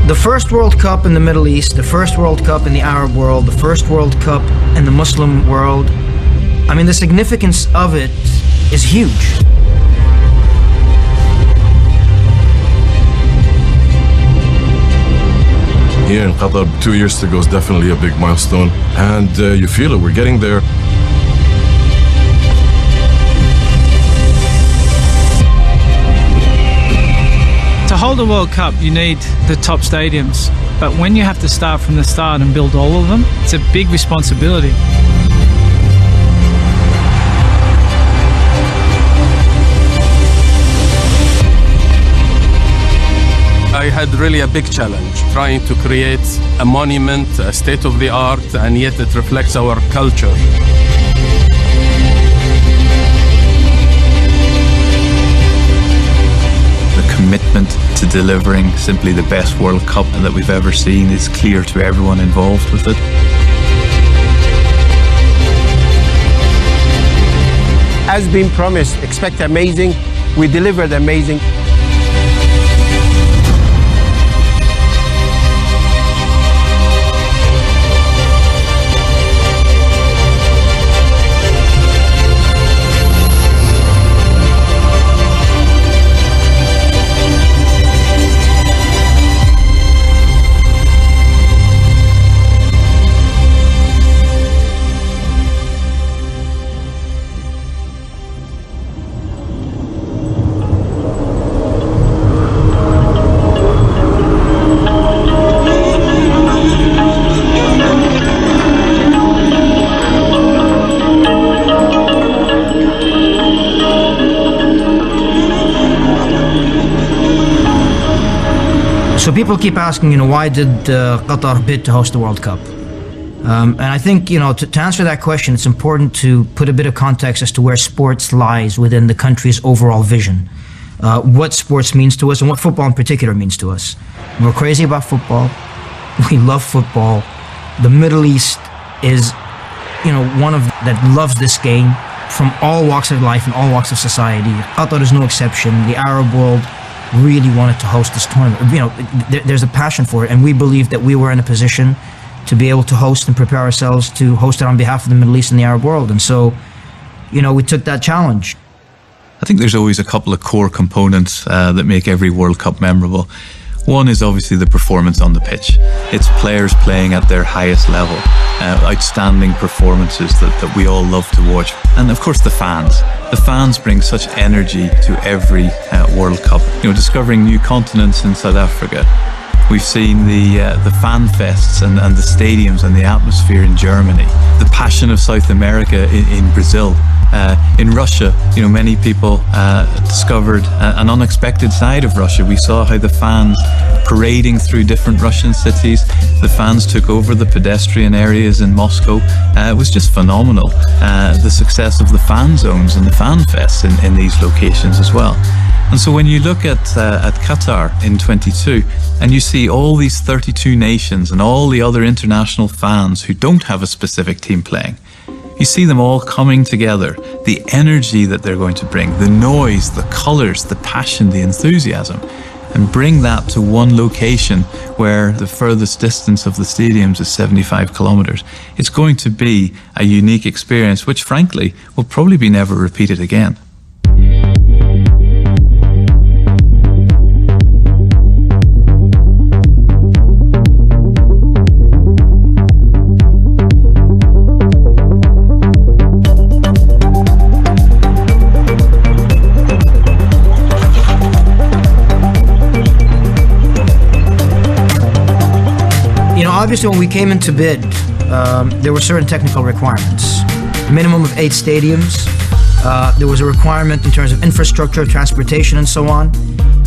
The first World Cup in the Middle East, the first World Cup in the Arab world, the first World Cup in the Muslim world. I mean, the significance of it is huge. Here in Qatar, 2 years ago is definitely a big milestone, and you feel it, we're getting there. To hold a World Cup, you need the top stadiums, but when you have to start from the start and build all of them, it's a big responsibility. I had really a big challenge trying to create a monument, a state-of-the-art, and yet it reflects our culture. The commitment to delivering simply the best World Cup that we've ever seen is clear to everyone involved with it. As been promised, expect amazing. We delivered amazing. So people keep asking, why did Qatar bid to host the World Cup? And I think, to answer that question, it's important to put a bit of context as to where sports lies within the country's overall vision. What sports means to us and what football in particular means to us. We're crazy about football. We love football. The Middle East is, one of that loves this game from all walks of life and all walks of society. Qatar is no exception. The Arab world really wanted to host this tournament. There's a passion for it, and we believe that we were in a position to be able to host and prepare ourselves to host it on behalf of the Middle East and the Arab world. And so, we took that challenge. I think there's always a couple of core components that make every World Cup memorable. One is obviously the performance on the pitch. It's players playing at their highest level, outstanding performances that we all love to watch. And of course the fans. The fans bring such energy to every World Cup. Discovering new continents in South Africa. We've seen the fan fests and the stadiums and the atmosphere in Germany. The passion of South America in Brazil. In Russia, many people discovered an unexpected side of Russia. We saw how the fans parading through different Russian cities. The fans took over the pedestrian areas in Moscow. It was just phenomenal. The success of the fan zones and the fan fests in these locations as well. And so when you look at Qatar in 22 and you see all these 32 nations and all the other international fans who don't have a specific team playing, you see them all coming together, the energy that they're going to bring, the noise, the colours, the passion, the enthusiasm, and bring that to one location where the furthest distance of the stadiums is 75 kilometres. It's going to be a unique experience, which frankly will probably be never repeated again. Obviously, when we came into bid, there were certain technical requirements. Minimum of 8 stadiums. There was a requirement in terms of infrastructure, transportation, and so on.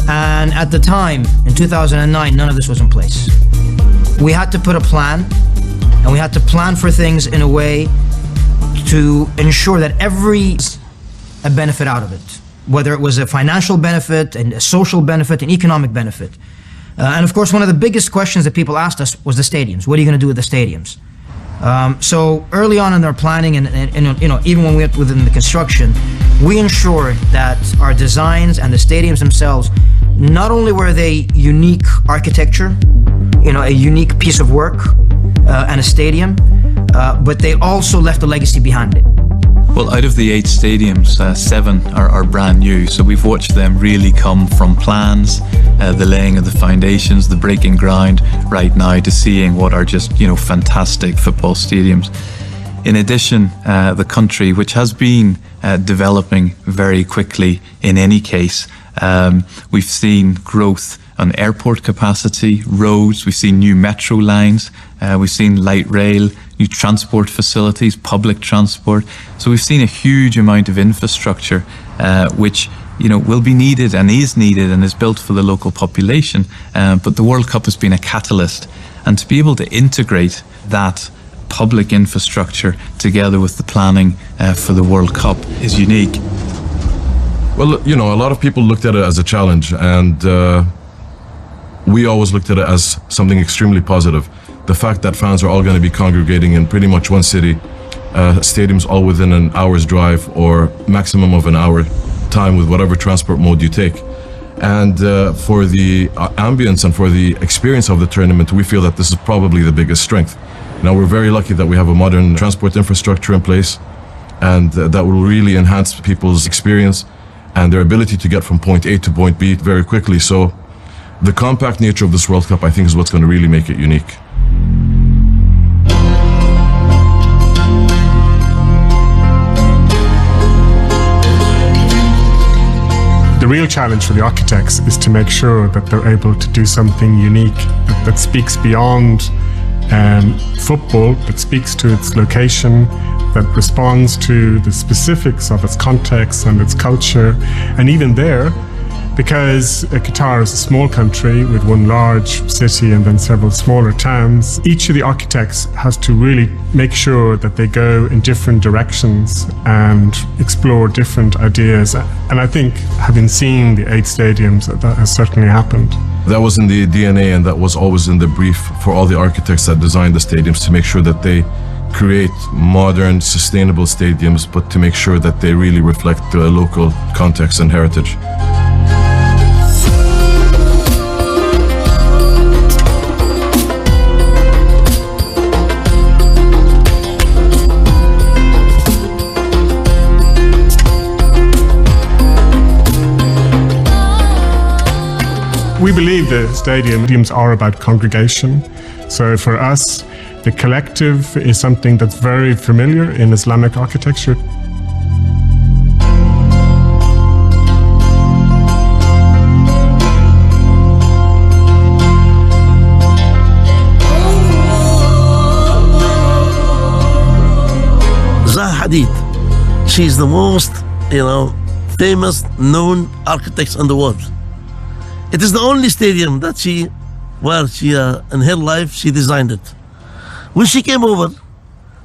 And at the time, in 2009, none of this was in place. We had to put a plan, and we had to plan for things in a way to ensure that a benefit out of it, whether it was a financial benefit, and a social benefit, an economic benefit. And of course, one of the biggest questions that people asked us was the stadiums. What are you going to do with the stadiums? So early on in their planning, and even when we were within the construction, we ensured that our designs and the stadiums themselves not only were they unique architecture, a unique piece of work and a stadium, but they also left a legacy behind it. Well, out of the 8 stadiums, 7 are brand new. So we've watched them really come from plans, the laying of the foundations, the breaking ground, right now to seeing what are just, fantastic football stadiums. In addition, the country, which has been developing very quickly in any case, we've seen growth on airport capacity, roads, we've seen new metro lines, we've seen light rail, new transport facilities, public transport. So we've seen a huge amount of infrastructure which will be needed and is built for the local population. But the World Cup has been a catalyst, and to be able to integrate that public infrastructure together with the planning for the World Cup is unique. Well, a lot of people looked at it as a challenge, and we always looked at it as something extremely positive. The fact that fans are all going to be congregating in pretty much one city, stadiums all within an hour's drive or maximum of an hour time with whatever transport mode you take. And for the ambience and for the experience of the tournament, we feel that this is probably the biggest strength. Now, we're very lucky that we have a modern transport infrastructure in place, and that will really enhance people's experience and their ability to get from point A to point B very quickly. So the compact nature of this World Cup, I think, is what's going to really make it unique. The real challenge for the architects is to make sure that they're able to do something unique that speaks beyond football, that speaks to its location, that responds to the specifics of its context and its culture. And even there, because Qatar is a small country with one large city and then several smaller towns, each of the architects has to really make sure that they go in different directions and explore different ideas. And I think, having seen the 8 stadiums, that has certainly happened. That was in the DNA, and that was always in the brief for all the architects that designed the stadiums, to make sure that they create modern, sustainable stadiums, but to make sure that they really reflect the local context and heritage. We believe the stadiums are about congregation. So for us, the collective is something that's very familiar in Islamic architecture. Zaha Hadid, she's the most, famous, known architect in the world. It is the only stadium that she in her life, she designed it. When she came over,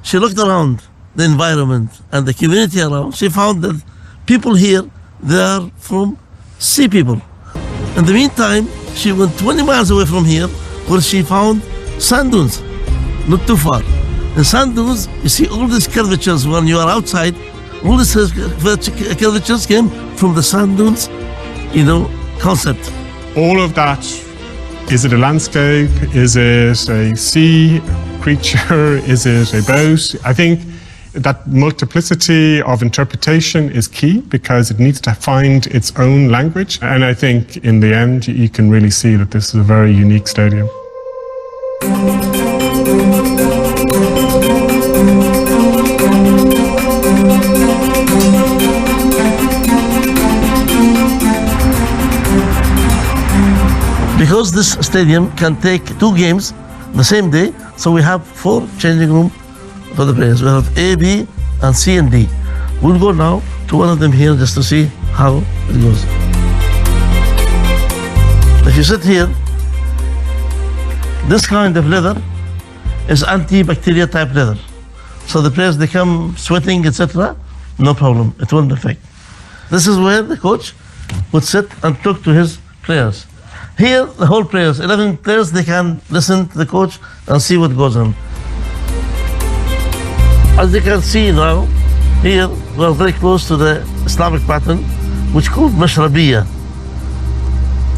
she looked around the environment and the community around. She found that people here, they are from sea people. In the meantime, she went 20 miles away from here, where she found sand dunes, not too far. In sand dunes, you see all these curvatures when you are outside. All these curvatures came from the sand dunes, concept. All of that, is it a landscape? Is it a sea creature? Is it a boat? I think that multiplicity of interpretation is key, because it needs to find its own language. And I think in the end, you can really see that this is a very unique stadium. Because this stadium can take 2 games the same day, so we have 4 changing rooms for the players. We have A, B, and C and D. We'll go now to one of them here just to see how it goes. If you sit here, this kind of leather is antibacterial type leather. So the players, they come sweating, etc., no problem, it won't affect. This is where the coach would sit and talk to his players. Here, the whole players, 11 players, they can listen to the coach and see what goes on. As you can see now, here we are very close to the Islamic pattern, which is called Mashrabiyya.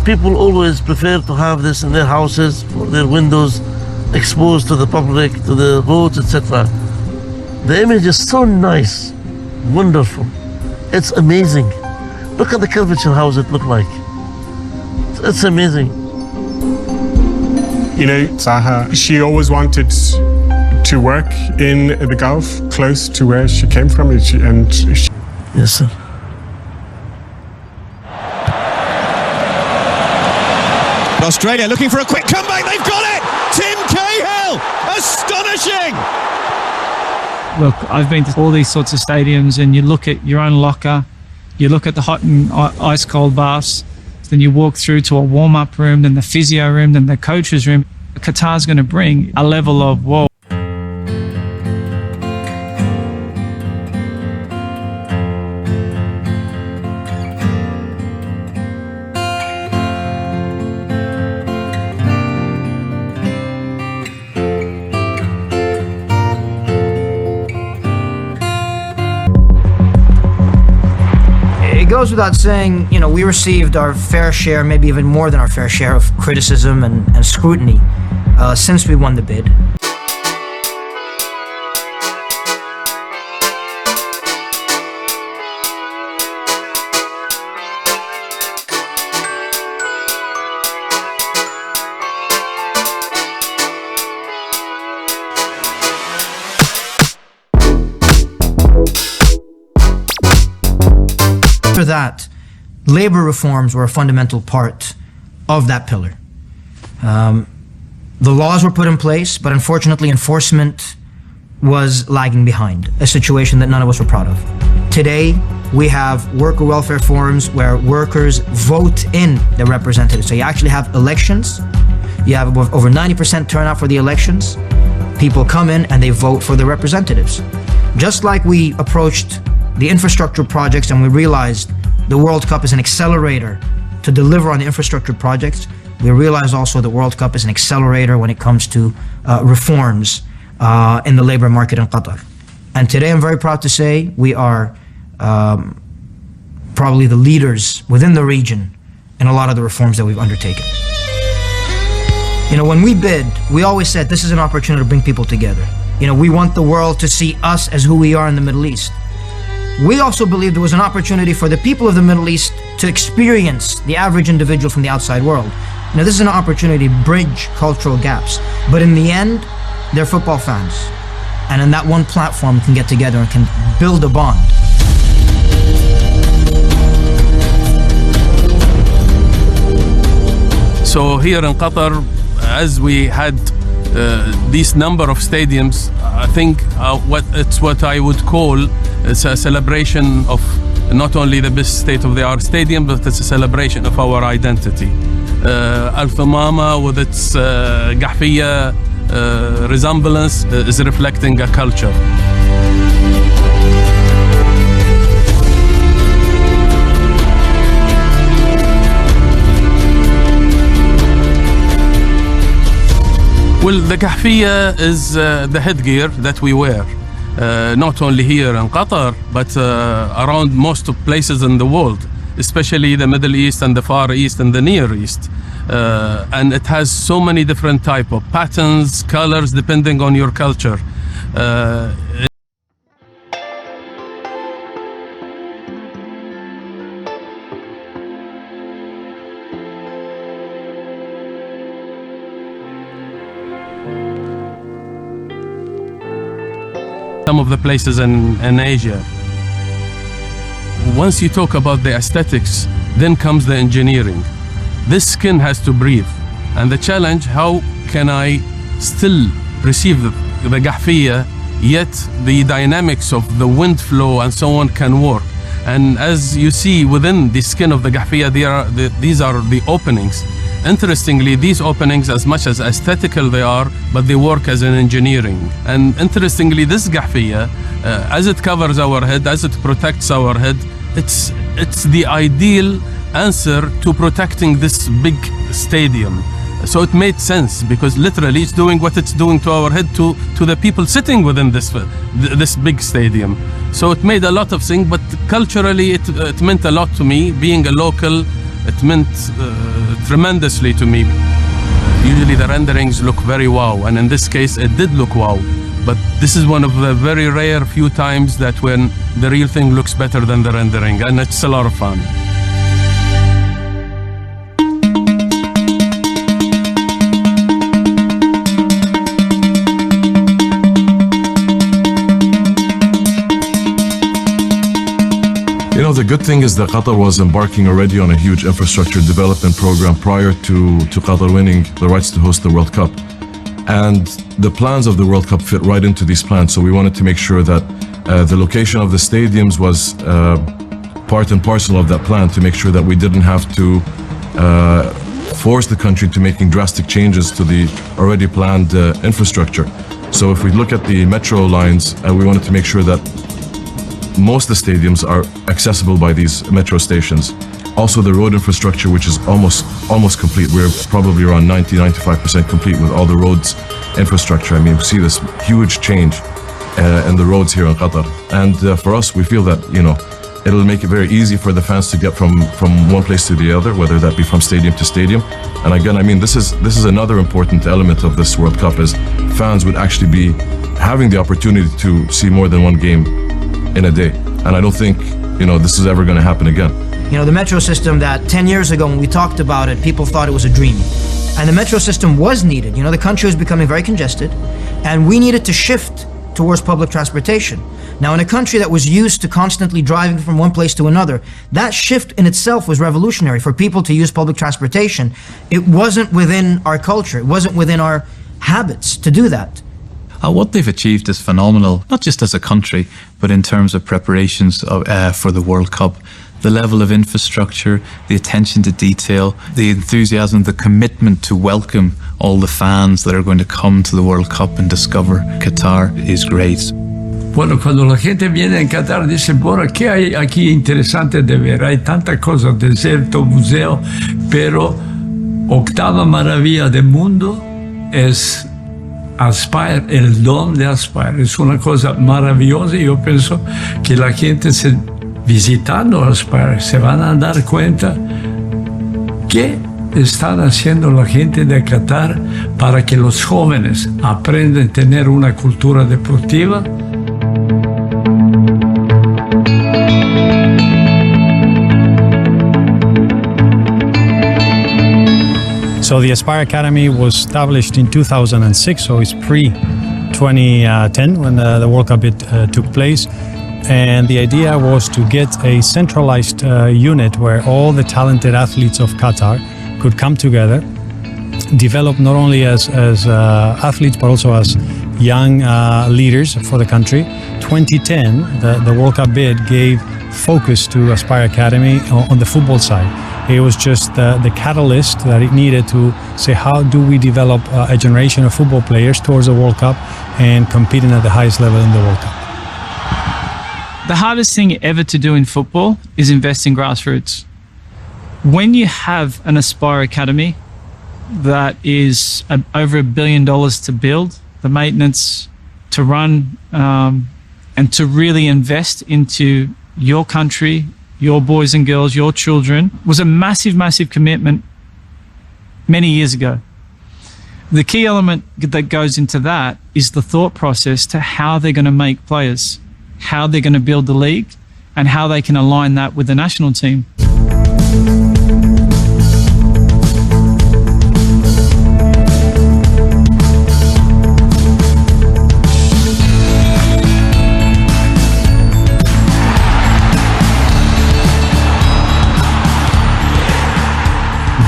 people always prefer to have this in their houses, for their windows exposed to the public, to the roads, etc. The image is so nice, wonderful. It's amazing. Look at the curvature, how it look like. It's amazing. You know, Zaha, she always wanted to work in the Gulf, close to where she came from. Yes, sir. Australia looking for a quick comeback. They've got it! Tim Cahill! Astonishing! Look, I've been to all these sorts of stadiums, and you look at your own locker, you look at the hot and ice cold baths, then you walk through to a warm-up room, then the physio room, then the coach's room. Qatar's going to bring a level of, whoa. It goes without saying, you know, we received our fair share, maybe even more than our fair share of criticism and scrutiny since we won the bid. After that, labor reforms were a fundamental part of that pillar. The laws were put in place, but unfortunately enforcement was lagging behind, a situation that none of us were proud of. Today, we have worker welfare forums where workers vote in their representatives. So you actually have elections, you have over 90% turnout for the elections, people come in and they vote for their representatives. Just like we approached the infrastructure projects and we realized the World Cup is an accelerator to deliver on the infrastructure projects, we realize also the World Cup is an accelerator when it comes to reforms in the labor market in Qatar. And today I'm very proud to say we are probably the leaders within the region in a lot of the reforms that we've undertaken. You know, when we bid, we always said this is an opportunity to bring people together. You know, we want the world to see us as who we are in the Middle East. We also believed there was an opportunity for the people of the Middle East to experience the average individual from the outside world. Now, this is an opportunity to bridge cultural gaps. But in the end, they're football fans. And in that one platform, we can get together and can build a bond. So here in Qatar, as we had this number of stadiums, I think what I would call it's a celebration of not only the best state-of-the-art stadium, but it's a celebration of our identity. Al Thumama, with its Qahfiya resemblance, is reflecting a culture. Well, the Qahfiya is the headgear that we wear, not only here in Qatar, but around most of places in the world, especially the Middle East and the Far East and the Near East. And it has so many different type of patterns, colors, depending on your culture. Some of the places in Asia. Once you talk about the aesthetics, then comes the engineering. This skin has to breathe. And the challenge, how can I still receive the Qahfiya, yet the dynamics of the wind flow and so on can work. And as you see within the skin of the Qahfiya, these are the openings. Interestingly, these openings, as much as aesthetical they are, but they work as an engineering. And interestingly, this Qahfiya, as it covers our head, as it protects our head, it's the ideal answer to protecting this big stadium. So it made sense, because literally it's doing what it's doing to our head to the people sitting within this big stadium. So it made a lot of things, but culturally it meant a lot to me, being a local it meant tremendously to me. Usually the renderings look very wow, and in this case it did look wow. But this is one of the very rare few times that when the real thing looks better than the rendering, and it's a lot of fun. You know, the good thing is that Qatar was embarking already on a huge infrastructure development program prior to Qatar winning the rights to host the World Cup. And the plans of the World Cup fit right into these plans. So we wanted to make sure that the location of the stadiums was part and parcel of that plan, to make sure that we didn't have to force the country to making drastic changes to the already planned infrastructure. So if we look at the metro lines, we wanted to make sure that most of the stadiums are accessible by these metro stations. Also the road infrastructure, which is almost complete. We're probably around 90-95% complete with all the roads infrastructure. I mean, we see this huge change in the roads here in Qatar. And for us, we feel that, you know, it'll make it very easy for the fans to get from one place to the other, whether that be from stadium to stadium. And again, I mean, this is another important element of this World Cup, is fans would actually be having the opportunity to see more than one game in a day. And I don't think, you know, this is ever going to happen again. You know, the metro system that 10 years ago when we talked about it, people thought it was a dream. And the metro system was needed. You know, the country was becoming very congested, and we needed to shift towards public transportation. Now, in a country that was used to constantly driving from one place to another, that shift in itself was revolutionary for people to use public transportation. It wasn't within our culture. It wasn't within our habits to do that. What they've achieved is phenomenal, not just as a country, but in terms of preparations for the World Cup. The level of infrastructure, the attention to detail, the enthusiasm, the commitment to welcome all the fans that are going to come to the World Cup and discover Qatar is great. Bueno, cuando la gente viene en Qatar dice, bueno, ¿qué hay aquí interesante de ver? Hay tantas cosas, desierto, museo, pero octava maravilla del mundo es Aspire, el Dome de Aspire. Es una cosa maravillosa y yo pienso que la gente visitando Aspire se van a dar cuenta qué están haciendo la gente de Qatar para que los jóvenes aprendan a tener una cultura deportiva. So the Aspire Academy was established in 2006, so it's pre-2010 when the World Cup took place. And the idea was to get a centralized unit where all the talented athletes of Qatar could come together, develop not only as athletes but also as young leaders for the country. 2010, the World Cup bid gave focus to Aspire Academy on the football side. It was just the catalyst that it needed to say, how do we develop a generation of football players towards the World Cup and competing at the highest level in the World Cup. The hardest thing ever to do in football is invest in grassroots. When you have an Aspire Academy that is over $1 billion to build, the maintenance, to run, and to really invest into your country, your boys and girls, your children, was a massive, massive commitment many years ago. The key element that goes into that is the thought process to how they're going to make players, how they're going to build the league, and how they can align that with the national team.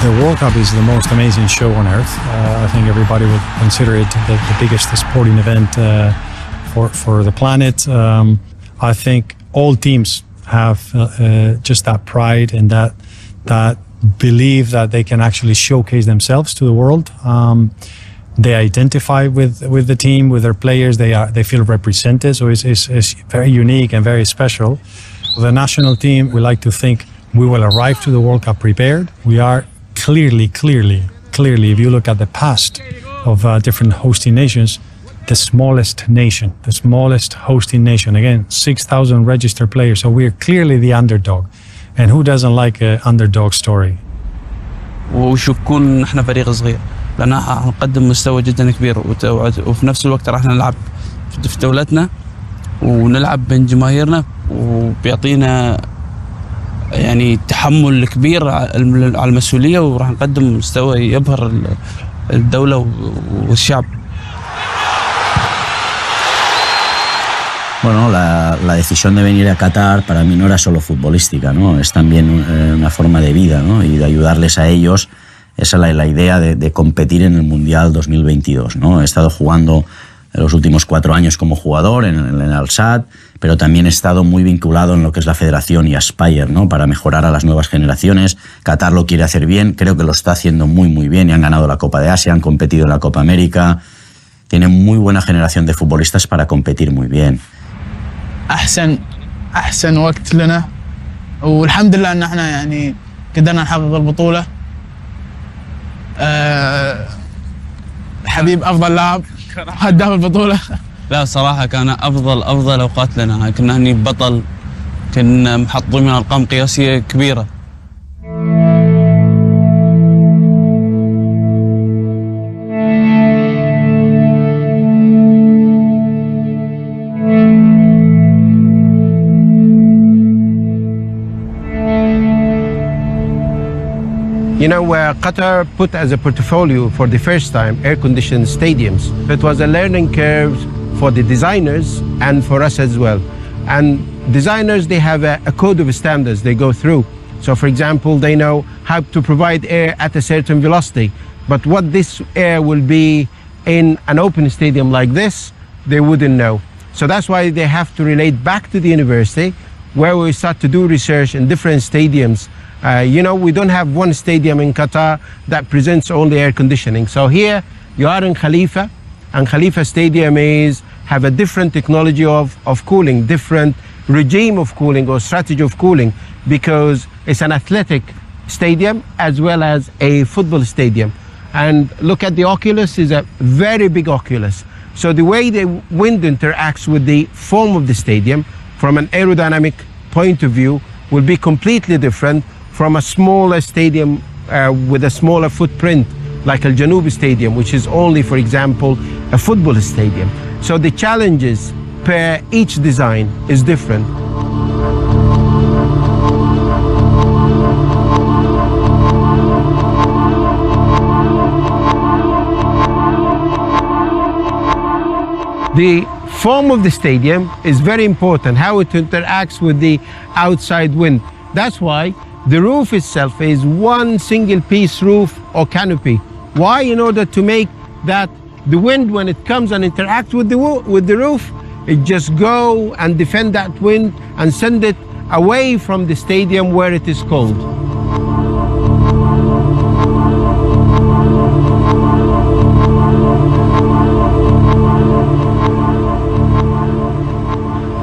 The World Cup is the most amazing show on earth. I think everybody would consider it the biggest sporting event for the planet. I think all teams have just that pride and that belief that they can actually showcase themselves to the world. They identify with the team, with their players. They feel represented, so it's very unique and very special. The national team, we like to think we will arrive to the World Cup prepared. We are clearly, if you look at the past of different hosting nations, the smallest hosting nation. Again, 6,000 registered players. So we are clearly the underdog. And who doesn't like an underdog story? ويشكون احنا فريق صغير لان هنقدم مستوى جدا كبير وفي نفس الوقت راح نلعب في دولتنا ونلعب بين جماهيرنا وبيعطينا يعني تحمل كبير على المسؤولية وراح نقدم مستوى يبهر الدولة والشعب. Bueno, la decisión de venir a Qatar para mí no era solo futbolística, ¿no? Es también una forma de vida, ¿no? Y de ayudarles a ellos. Esa es la idea de competir en el Mundial 2022, ¿no? He estado jugando los últimos 4 años como jugador en el Al-Sadd, pero también he estado muy vinculado en lo que es la federación y Aspire, ¿no? Para mejorar a las nuevas generaciones. Qatar lo quiere hacer bien, creo que lo está haciendo muy bien y han ganado la Copa de Asia, han competido en la Copa América. Tienen muy buena generación de futbolistas para competir muy bien. أحسن وقت لنا والحمد لله أن احنا يعني قدرنا نحقق البطولة. حبيب أفضل لاعب هداف البطولة. لا صراحة كان أفضل أوقات لنا، كنا هني بطل، كنا محطوطين من أرقام قياسية كبيرة. You know, Qatar put as a portfolio for the first time air-conditioned stadiums. It was a learning curve for the designers and for us as well. And designers, they have a code of standards they go through. So for example, they know how to provide air at a certain velocity. But what this air will be in an open stadium like this, they wouldn't know. So that's why they have to relate back to the university, where we start to do research in different stadiums. You know, we don't have one stadium in Qatar that presents only air conditioning. So here you are in Khalifa, and Khalifa Stadium have a different technology of cooling, different regime of cooling or strategy of cooling, because it's an athletic stadium as well as a football stadium. And look at the oculus, is a very big oculus. So the way the wind interacts with the foam of the stadium from an aerodynamic point of view will be completely different from a smaller stadium with a smaller footprint, like Al Janoub Stadium, which is only, for example, a football stadium. So the challenges per each design is different. The form of the stadium is very important, how it interacts with the outside wind. That's why the roof itself is one single piece roof or canopy. Why? In order to make that the wind, when it comes and interacts with the roof, it just go and defend that wind and send it away from the stadium where it is cold.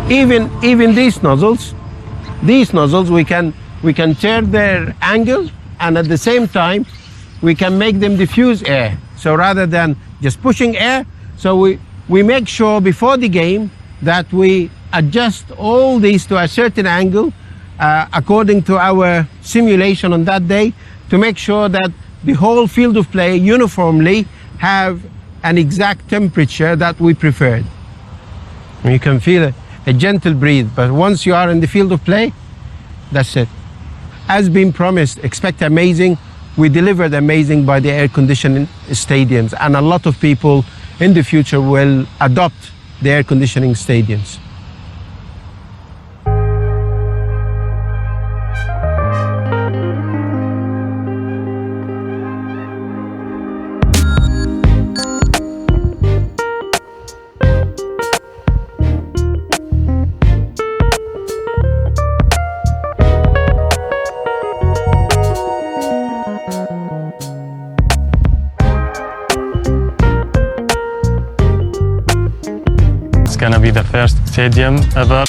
Even these nozzles we can turn their angle, and at the same time we can make them diffuse air. So rather than just pushing air, so we make sure before the game that we adjust all these to a certain angle according to our simulation on that day, to make sure that the whole field of play uniformly have an exact temperature that we preferred. You can feel a gentle breeze, but once you are in the field of play, that's it. As been promised, expect amazing. We delivered amazing by the air-conditioning stadiums, and a lot of people in the future will adopt the air-conditioning stadiums. It's gonna be the first stadium ever.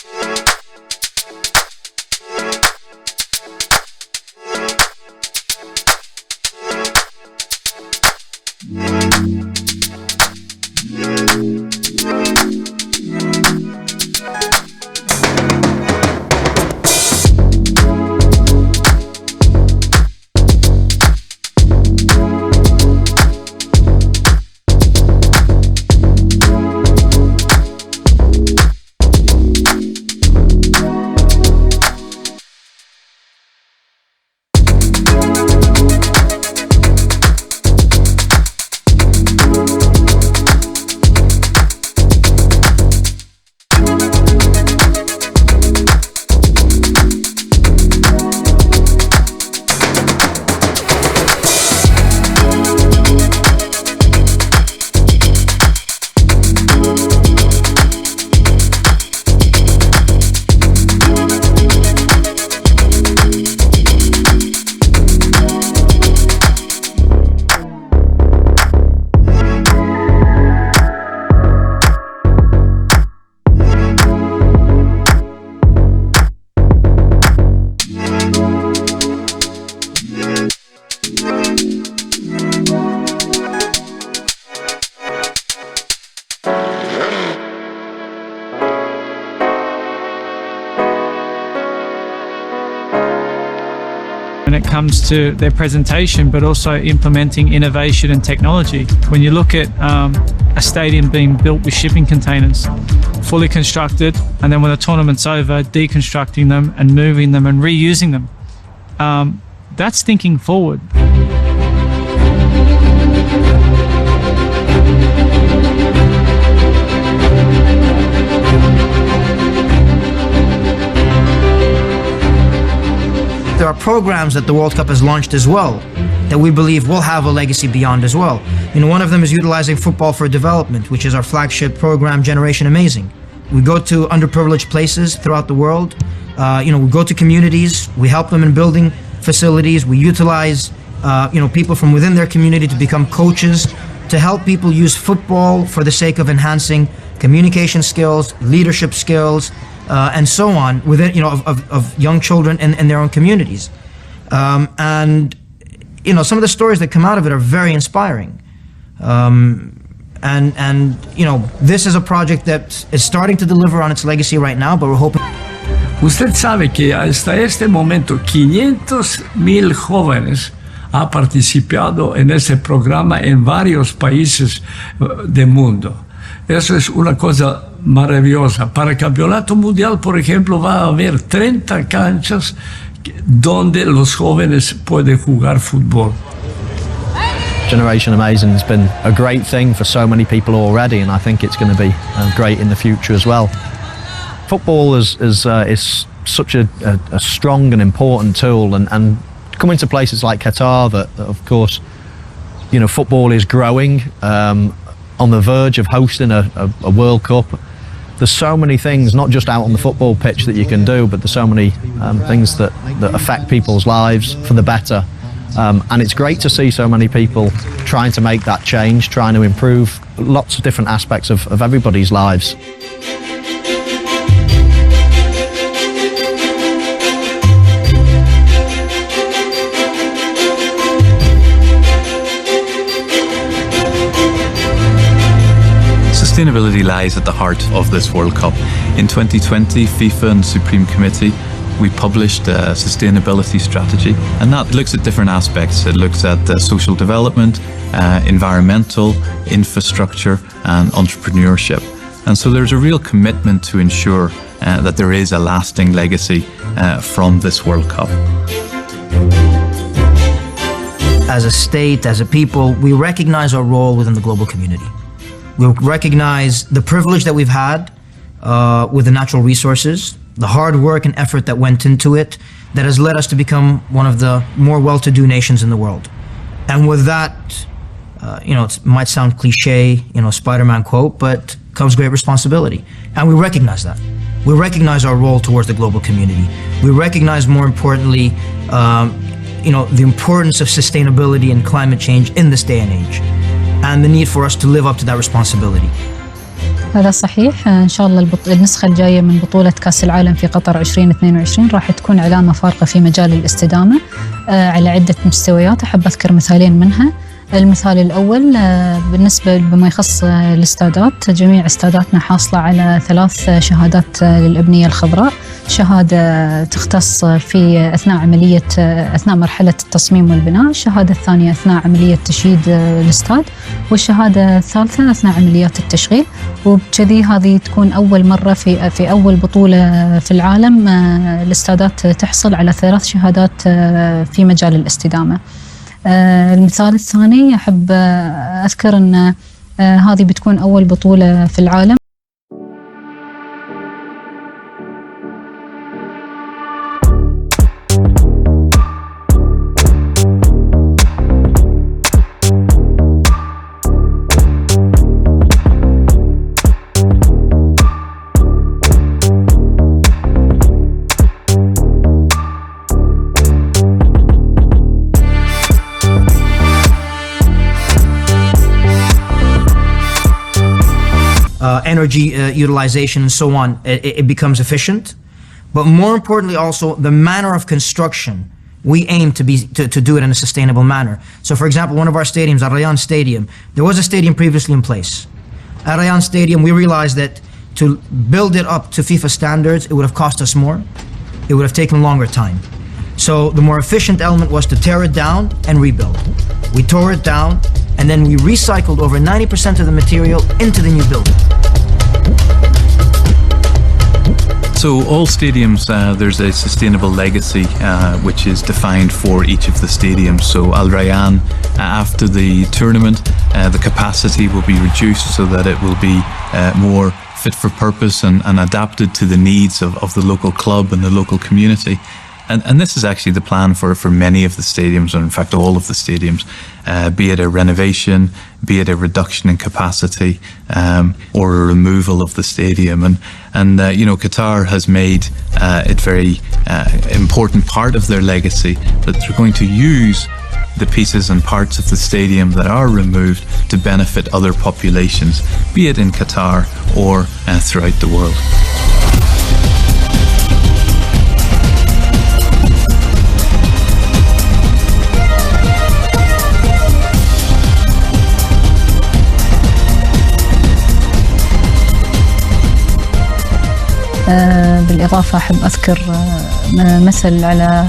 it comes to their presentation, but also implementing innovation and technology. When you look at a stadium being built with shipping containers, fully constructed, and then when the tournament's over, deconstructing them and moving them and reusing them, that's thinking forward. There are programs that the World Cup has launched as well that we believe will have a legacy beyond as well. You know, one of them is utilizing football for development, which is our flagship program, Generation Amazing. We go to underprivileged places throughout the world. We go to communities. We help them in building facilities. We utilize, people from within their community to become coaches, to help people use football for the sake of enhancing communication skills, leadership skills, and so on within, of young children in their own communities. And some of the stories that come out of it are very inspiring. This is a project that is starting to deliver on its legacy right now, but we're hoping. Usted sabe que hasta este momento 500,000 jóvenes ha participado en ese programa en varios países del mundo. Eso es una cosa maravillosa. Para el campeonato mundial, por ejemplo, va a haber 30 canchas donde los jóvenes pueden jugar fútbol. Generation Amazing has been a great thing for so many people already, and I think it's going to be great in the future as well. Football is such a strong and important tool, and coming to places like Qatar, that of course, football is growing, on the verge of hosting a World Cup. There's so many things, not just out on the football pitch, that you can do, but there's so many things that affect people's lives for the better. And it's great to see so many people trying to make that change, trying to improve lots of different aspects of everybody's lives. Sustainability lies at the heart of this World Cup. In 2020, FIFA and Supreme Committee, we published a sustainability strategy, and that looks at different aspects. It looks at social development, environmental, infrastructure, and entrepreneurship. And so there's a real commitment to ensure that there is a lasting legacy from this World Cup. As a state, as a people, we recognize our role within the global community. We recognize the privilege that we've had with the natural resources, the hard work and effort that went into it, that has led us to become one of the more well-to-do nations in the world. And with that, it might sound cliche, Spider-Man quote, but comes great responsibility. And we recognize that. We recognize our role towards the global community. We recognize, more importantly, the importance of sustainability and climate change in this day and age, and the need for us to live up to that responsibility. هذا صحيح. إن شاء الله النسخة الجاية من بطولة كأس العالم في قطر 2022 راح تكون علامة فارقة في مجال الاستدامة على عدة مستويات. أحب أذكر مثالين منها. المثال الأول بالنسبة بما يخص الاستادات، جميع استاداتنا حاصلة على 3 شهادات للأبنية الخضراء. شهادة تختص في أثناء مرحلة التصميم والبناء، الشهادة الثانية أثناء عملية تشييد الاستاد، والشهادة الثالثة أثناء عمليات التشغيل. وبكذي هذه تكون أول مرة في أول بطولة في العالم الاستادات تحصل على 3 شهادات في مجال الاستدامة. المثال الثاني أحب أذكر أن هذه بتكون أول بطولة في العالم. Energy utilization and so on, it becomes efficient. But more importantly also, the manner of construction, we aim to do it in a sustainable manner. So for example, one of our stadiums, Al Rayyan Stadium, there was a stadium previously in place. At Rayyan Stadium, we realized that to build it up to FIFA standards, it would have cost us more. It would have taken longer time. So the more efficient element was to tear it down and rebuild. We tore it down and then we recycled over 90% of the material into the new building. So all stadiums, there's a sustainable legacy which is defined for each of the stadiums. So Al Rayyan, after the tournament, the capacity will be reduced so that it will be more fit for purpose and adapted to the needs of the local club and the local community. And this is actually the plan for many of the stadiums, or in fact all of the stadiums, be it a renovation, be it a reduction in capacity, or a removal of the stadium. And you know, Qatar has made it very important part of their legacy that they're going to use the pieces and parts of the stadium that are removed to benefit other populations, be it in Qatar or throughout the world. بالإضافة أحب أذكر مثل على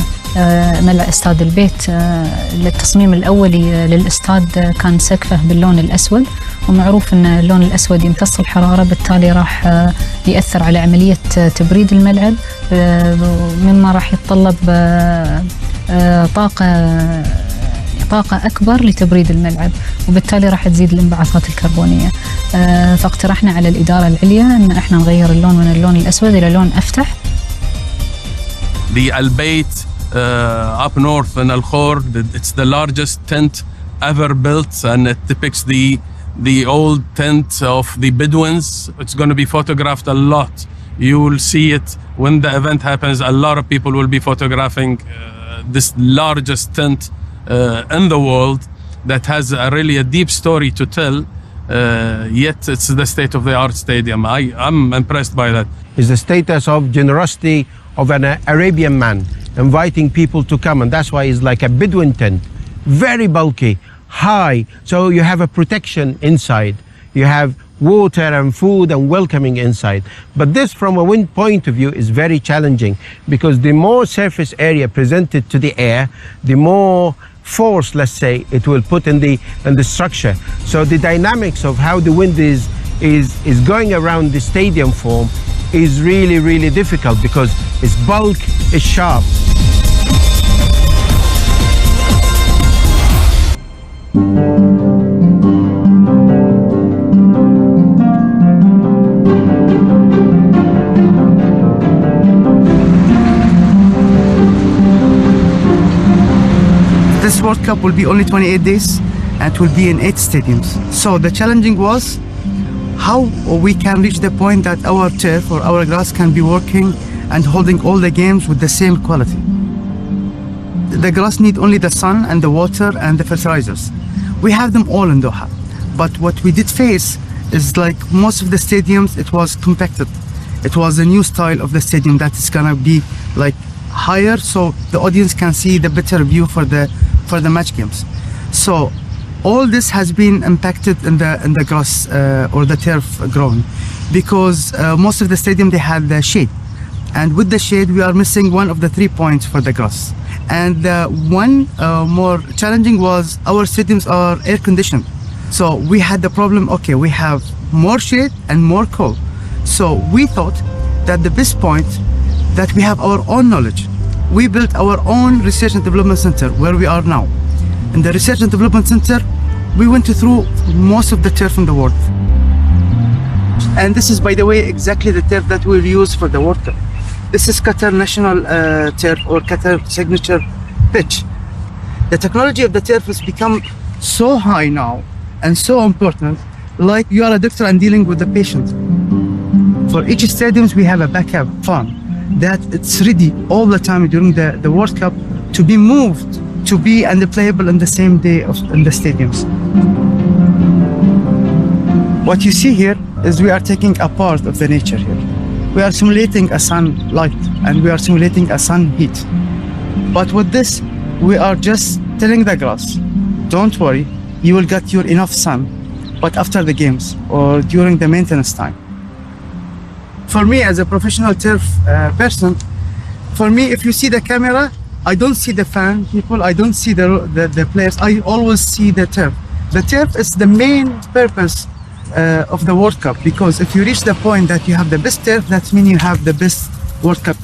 ملعب استاد البيت. التصميم الأولي للإستاد كان سقفه باللون الأسود، ومعروف أن اللون الأسود يمتص الحرارة، بالتالي راح يأثر على عملية تبريد الملعب، مما راح يتطلب طاقة أكبر لتبريد الملعب، وبالتالي راح تزيد الانبعاثات الكربونية. فاقترحنا على الإدارة العليا أن احنا نغير اللون من اللون الأسود إلى لون أفتح. The Al Bayt up north in Al Khor, it's the largest tent ever built, and it depicts the old tent of the Bedouins. It's going to be photographed a lot. You will see it when the event happens. A lot of people will be photographing this largest tent in the world that has really a deep story to tell, yet it's the state-of-the-art stadium. I'm impressed by that. It's the status of generosity of an Arabian man, inviting people to come, and that's why it's like a Bedouin tent, very bulky, high, so you have a protection inside. You have water and food and welcoming inside. But this, from a wind point of view, is very challenging, because the more surface area presented to the air, the more force, let's say, it will put in the structure. So the dynamics of how the wind is going around the stadium form is really, really difficult, because its bulk is sharp. This World Cup will be only 28 days and it will be in 8 stadiums. So the challenging was how we can reach the point that our turf or our grass can be working and holding all the games with the same quality. The grass need only the sun and the water and the fertilizers. We have them all in Doha. But what we did face is, like most of the stadiums, it was compacted. It was a new style of the stadium that is gonna be like higher, so the audience can see the better view for the match games. So all this has been impacted in the grass or the turf growing, because most of the stadium, they had the shade, and with the shade we are missing one of the 3 points for the grass. And one more challenging was our stadiums are air conditioned, so we had the problem, okay, we have more shade and more cold. So we thought that the best point that we have our own knowledge. We built our own research and development center where we are now. In the research and development center, we went through most of the turf in the world. And this is, by the way, exactly the turf that we'll use for the World Cup. This is Qatar national turf, or Qatar signature pitch. The technology of the turf has become so high now and so important, like you are a doctor and dealing with the patient. For each stadiums, we have a backup farm that it's ready all the time during the World Cup to be moved to be and playable in the same day in the stadiums. What you see here is we are taking a part of the nature here. We are simulating a sunlight and we are simulating a sun heat. But with this, we are just telling the grass, don't worry, you will get your enough sun, but after the games or during the maintenance time. For me, as a professional turf person, for me, if you see the camera, I don't see the fan people, I don't see the players, I always see the turf. The turf is the main purpose of the World Cup, because if you reach the point that you have the best turf, that means you have the best World Cup.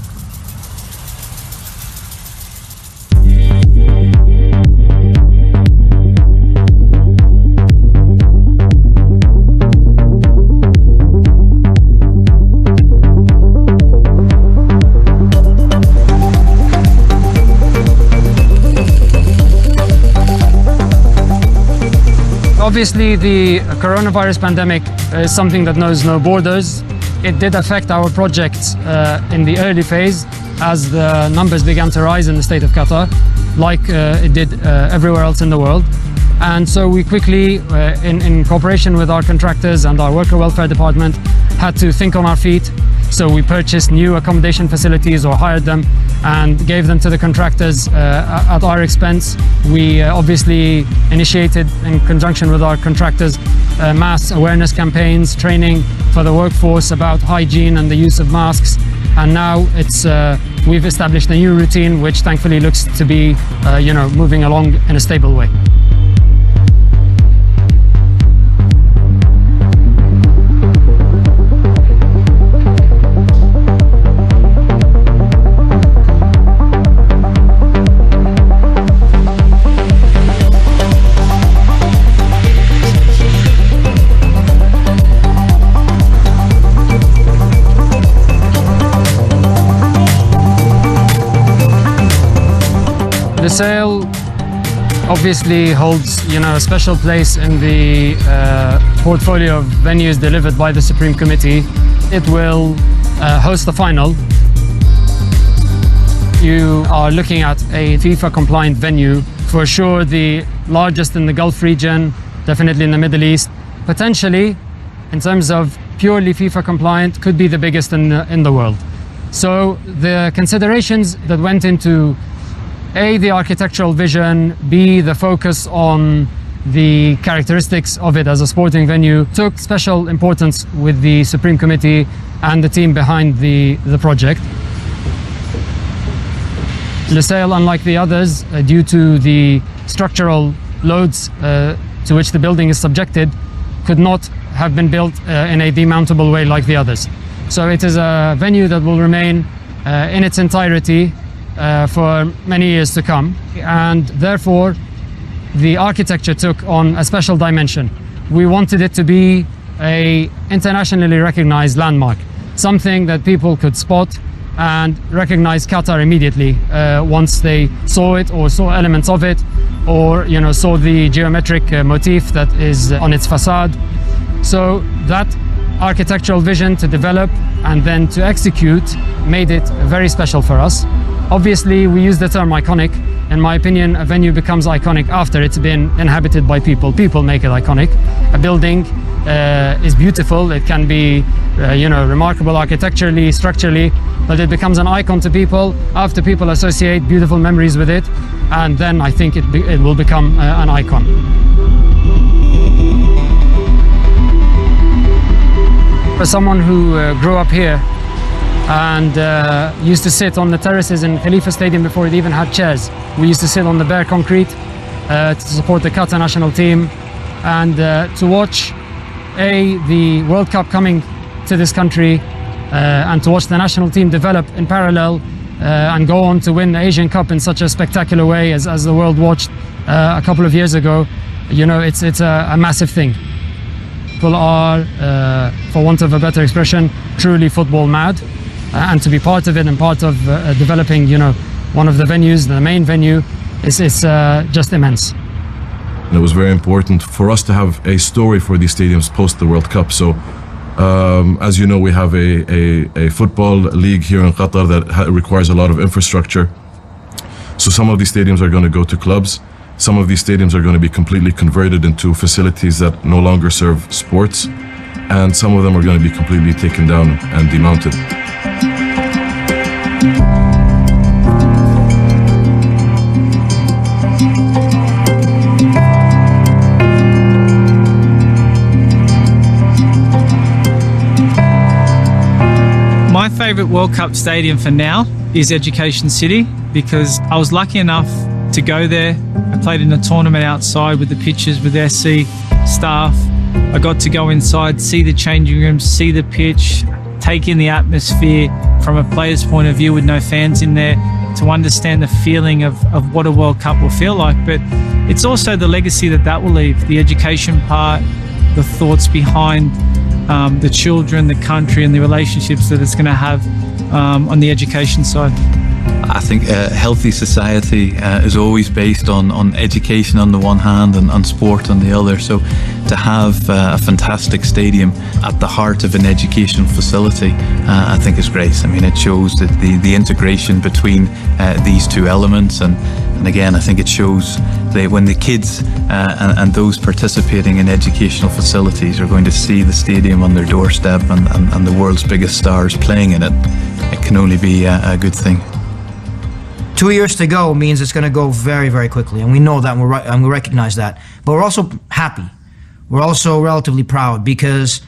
Obviously, the coronavirus pandemic is something that knows no borders. It did affect our projects in the early phase as the numbers began to rise in the state of Qatar, like it did everywhere else in the world. And so we quickly, in cooperation with our contractors and our worker welfare department, had to think on our feet. So we purchased new accommodation facilities or hired them and gave them to the contractors at our expense. We obviously initiated, in conjunction with our contractors, mass awareness campaigns, training for the workforce about hygiene and the use of masks. And now we've established a new routine, which thankfully looks to be, moving along in a stable way. The sale obviously holds, a special place in the portfolio of venues delivered by the Supreme Committee. It will host the final. You are looking at a FIFA-compliant venue, for sure the largest in the Gulf region, definitely in the Middle East. Potentially, in terms of purely FIFA-compliant, could be the biggest in the world. So the considerations that went into A, the architectural vision, B, the focus on the characteristics of it as a sporting venue, took special importance with the Supreme Committee and the team behind the project. Lusail, unlike the others, due to the structural loads to which the building is subjected, could not have been built in a demountable way like the others. So it is a venue that will remain in its entirety for many years to come, and therefore the architecture took on a special dimension. We wanted it to be an internationally recognized landmark, something that people could spot and recognize Qatar immediately once they saw it or saw elements of it, or saw the geometric motif that is on its facade. So that architectural vision to develop and then to execute made it very special for us. Obviously, we use the term iconic. In my opinion, a venue becomes iconic after it's been inhabited by people. People make it iconic. A building is beautiful. It can be, remarkable architecturally, structurally, but it becomes an icon to people after people associate beautiful memories with it, and then I think it will become an icon. For someone who grew up here and used to sit on the terraces in Khalifa Stadium before it even had chairs. We used to sit on the bare concrete to support the Qatar national team, and to watch the World Cup coming to this country and to watch the national team develop in parallel and go on to win the Asian Cup in such a spectacular way as the world watched a couple of years ago. It's a massive thing. People are, for want of a better expression, truly football mad. And to be part of it and part of developing, one of the venues, the main venue, is just immense. And it was very important for us to have a story for these stadiums post the World Cup. So, as you know, we have a football league here in Qatar that requires a lot of infrastructure. So some of these stadiums are going to go to clubs. Some of these stadiums are going to be completely converted into facilities that no longer serve sports. And some of them are going to be completely taken down and demounted. My favourite World Cup stadium for now is Education City. because I was lucky enough to go there. I played in a tournament outside with the pitches, with the SC staff. I got to go inside, see the changing rooms, see the pitch, take in the atmosphere from a player's point of view with no fans in there, to understand the feeling of what a World Cup will feel like. But it's also the legacy that will leave, the education part, the thoughts behind the children, the country, and the relationships that it's going to have on the education side. I think a healthy society is always based on education on the one hand and on sport on the other. So to have a fantastic stadium at the heart of an educational facility, I think is great. I mean, it shows that the integration between these two elements, and again, I think it shows that when the kids and those participating in educational facilities are going to see the stadium on their doorstep and the world's biggest stars playing in it, it can only be a good thing. 2 years to go means it's going to go very, very quickly, and we know that, and we recognize that. But we're also happy. We're also relatively proud because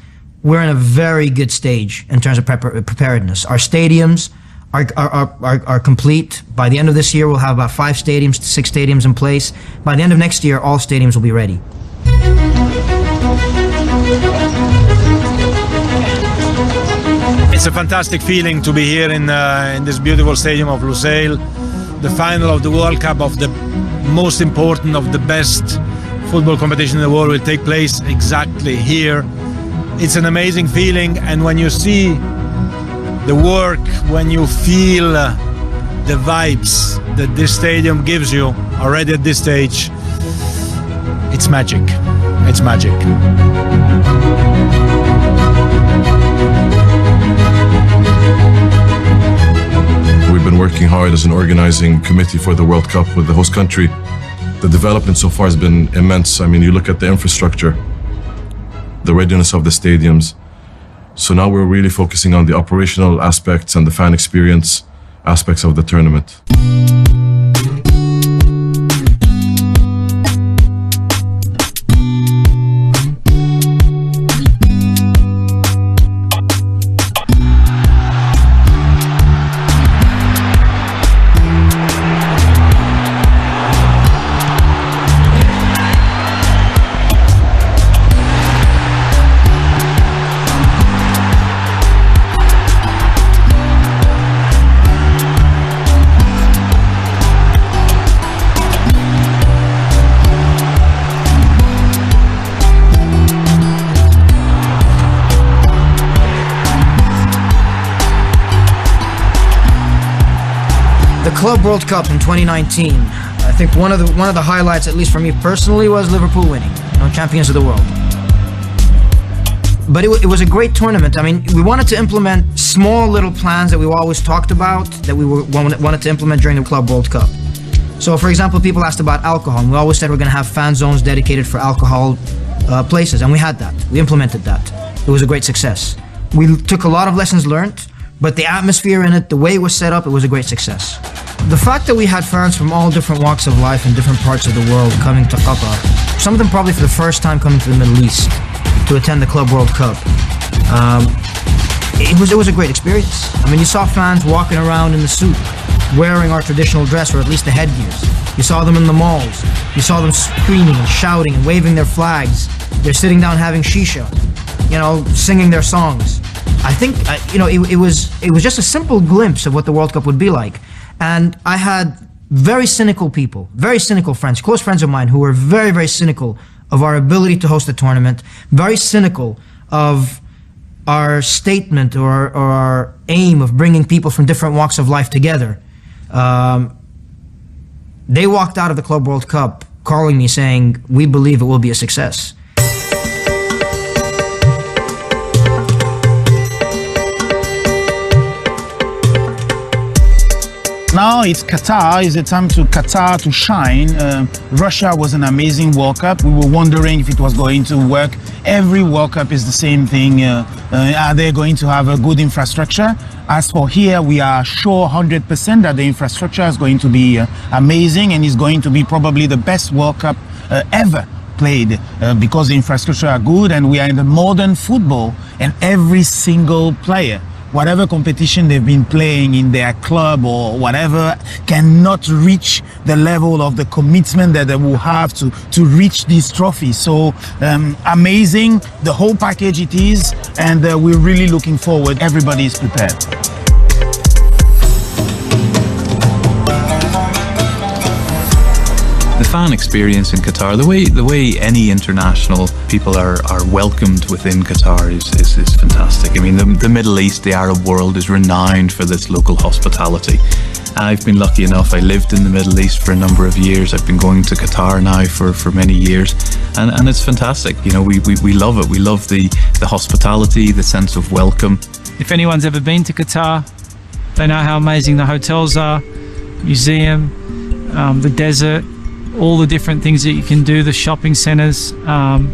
we're in a very good stage in terms of preparedness. Our stadiums are complete. By the end of this year, we'll have about 5 stadiums to 6 stadiums in place. By the end of next year, all stadiums will be ready. It's a fantastic feeling to be here in this beautiful stadium of Lusail. The final of the World Cup, of the most important, of the best football competition in the world, will take place exactly here. It's an amazing feeling, and when you see the work, when you feel the vibes that this stadium gives you already at this stage, it's magic. It's magic. We've been working hard as an organizing committee for the World Cup with the host country. The development so far has been immense. I mean, you look at the infrastructure, the readiness of the stadiums. So now we're really focusing on the operational aspects and the fan experience aspects of the tournament. Club World Cup in 2019, I think one of the highlights, at least for me personally, was Liverpool winning, champions of the world. But it was a great tournament. I mean, we wanted to implement small little plans that we always talked about, that we wanted to implement during the Club World Cup. So, for example, people asked about alcohol, and we always said we're going to have fan zones dedicated for alcohol places, and we had that. We implemented that. It was a great success. We took a lot of lessons learned, but the atmosphere in it, the way it was set up, it was a great success. The fact that we had fans from all different walks of life in different parts of the world coming to Qatar, some of them probably for the first time coming to the Middle East to attend the Club World Cup, it was a great experience. I mean, you saw fans walking around in the suit, wearing our traditional dress, or at least the headgears. You saw them in the malls. You saw them screaming and shouting and waving their flags. They're sitting down having shisha, singing their songs. I think, it was just a simple glimpse of what the World Cup would be like. And I had very cynical people, very cynical friends, close friends of mine who were very, very cynical of our ability to host a tournament, very cynical of our statement or our aim of bringing people from different walks of life together. They walked out of the Club World Cup calling me saying, "We believe it will be a success." Now it's Qatar. It's a time to Qatar to shine. Russia was an amazing World Cup. We were wondering if it was going to work. Every World Cup is the same thing. Are they going to have a good infrastructure? As for here, we are sure 100% that the infrastructure is going to be amazing, and is going to be probably the best World Cup ever played because the infrastructure are good, and we are in the modern football, and every single player whatever competition they've been playing in their club or whatever cannot reach the level of the commitment that they will have to reach these trophies. So amazing, the whole package it is, and we're really looking forward. Everybody is prepared. The fan experience in Qatar, the way any international people are welcomed within Qatar is fantastic. I mean, the Middle East, the Arab world is renowned for this local hospitality. I've been lucky enough, I lived in the Middle East for a number of years. I've been going to Qatar now for many years, and it's fantastic. You know, we love it. We love the hospitality, the sense of welcome. If anyone's ever been to Qatar, they know how amazing the hotels are, museum, the desert, all the different things that you can do, the shopping centres.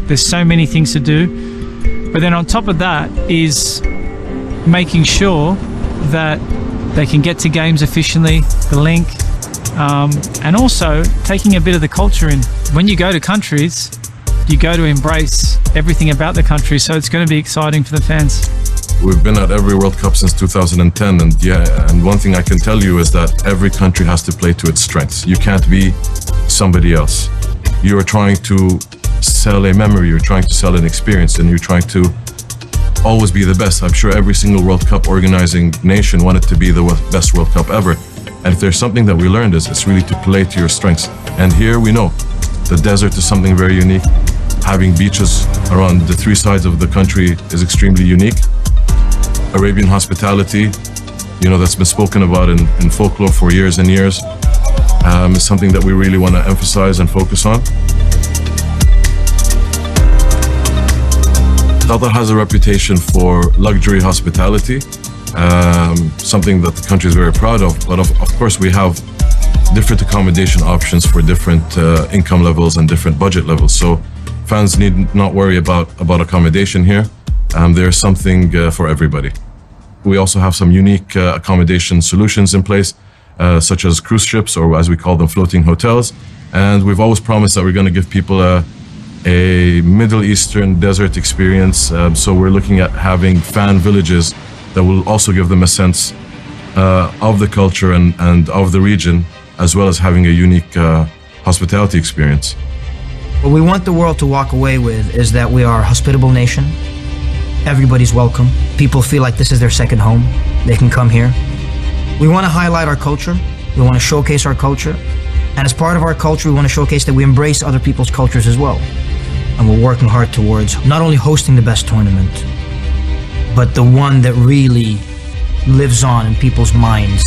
There's so many things to do. But then on top of that is making sure that they can get to games efficiently, the link, and also taking a bit of the culture in. When you go to countries, you go to embrace everything about the country, so it's going to be exciting for the fans. We've been at every World Cup since 2010, and one thing I can tell you is that every country has to play to its strengths. You can't be somebody else. You are trying to sell a memory, you're trying to sell an experience, and you're trying to always be the best. I'm sure every single World Cup organizing nation wanted to be the best World Cup ever. And if there's something that we learned is it's really to play to your strengths. And here we know the desert is something very unique. Having beaches around the three sides of the country is extremely unique. Arabian hospitality, you know, that's been spoken about in folklore for years and years, is something that we really want to emphasize and focus on. Qatar has a reputation for luxury hospitality, something that the country is very proud of. But of course, we have different accommodation options for different income levels and different budget levels. So fans need not worry about accommodation here. There's something for everybody. We also have some unique accommodation solutions in place, such as cruise ships, or as we call them, floating hotels. And we've always promised that we're going to give people a Middle Eastern desert experience. So we're looking at having fan villages that will also give them a sense of the culture and of the region, as well as having a unique hospitality experience. What we want the world to walk away with is that we are a hospitable nation. Everybody's welcome. People feel like this is their second home. They can come here. We want to highlight our culture. We want to showcase our culture. And as part of our culture, we want to showcase that we embrace other people's cultures as well. And we're working hard towards not only hosting the best tournament, but the one that really lives on in people's minds.